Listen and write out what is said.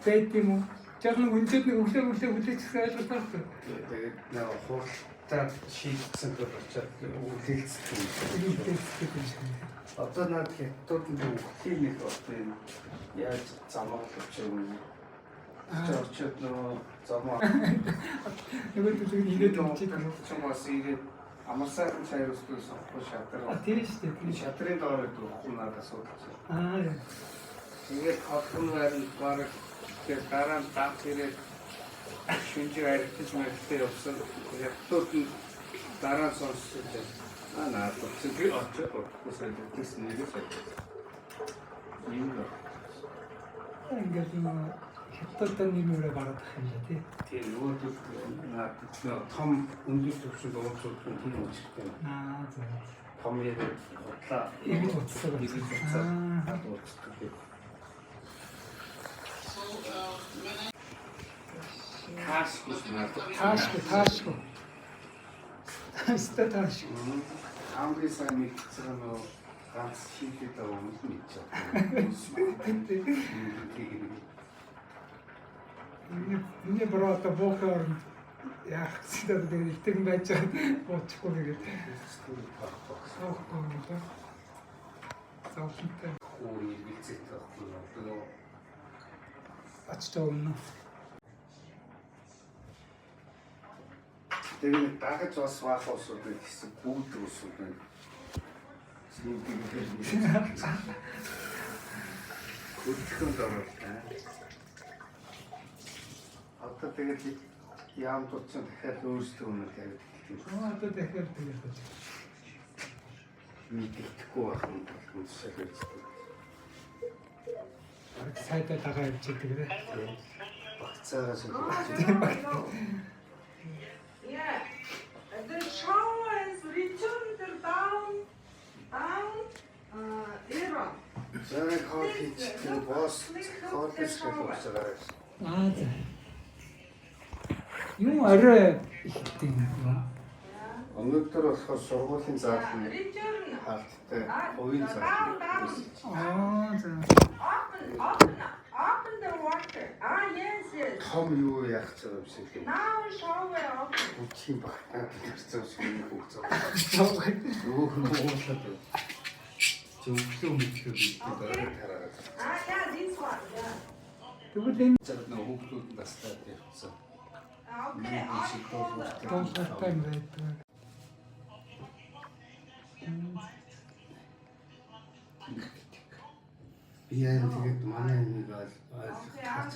Байд юм уу? Жаахан үнцэд нэг өглөө хүлээчихсэн ойлголтоор. Тэгээд нэг хурдтай шийдсэн төр очиад үлээлцдэг юм. Одоо над хятадууд нэг үхлийн нэг одоо юм яаж замаалж юм. Очиод нөгөө замаа нөгөө төлөв игээд очиад чамаас игээд амарсайхан цай өсгөл сохгүй шатраа. тийм шүү дээ. Шатрын доор дөрөхгүй надад асуудал. Яа. Тэгээд хатгын байранд баг тэгээд дараа нь дав хэрэг шинжээр арилж мэрэгтэй явсан. Хятадууд нь дараа нь сонсож наад зөвхөн очиод үсээд гэсэн нэг л юм. Ингээд нөгөө хятадтай нэмэрэ гараад ах юм тий. Тийм нөгөө наад том өндөр төвшөнд уулзуулах юм тийм үстэй. За. Том яриа бодлоо. Ийм утсаа Таашгүй. Таашгүй. Хамгийн сайн мэдсэн нь ганц шийдэд байгаа юм мэдчихэв. Миний брата бохоор яах гэсэн дээр итгэн байж байгаа боочихгүй тэгээд саахгүй юм да. Саахтай. Ууны бэлцэт авахгүй. Ачтаа өмнө. Тэгээд дагаж бас баах усууд гэсэн бүгд усууд байна. Хөдөлгөөнд оруулаа. Одоо тэгээд яам дуцсан дахиад өөрсдөө үнэ тавьдаг. Одоо дахиад тэгээд мэддэхгүй байх юм бол үсэлж сайдаа дагаа явчихдаг нэ. Багцаагаас Yeah, the shower is returned down, Iran. Зэрэг хоолич тэр бос хоолич хэлсэн. За. Юм арай ихтэй юм. Өнөөдөр болохоор сургуулийн заалны Return. хаалттай хувийн заалны. За. Open the water. Yes. Том юу яах гэж байгаа юм шиг юм. Now shower open. Үчийн багтаад ирсэн шиг хөгцөө. Юу уурлаад байна. Зөвхөн мэдээ дөрөв тараад. Yeah, this one. Yeah. Тэгвэл энэ Зэрэг нэг хүүхдүүд нь тастаад явсан. Okay, I call the. томхтой юм байдаг. Би яа тэгээд манай нэг ойлгох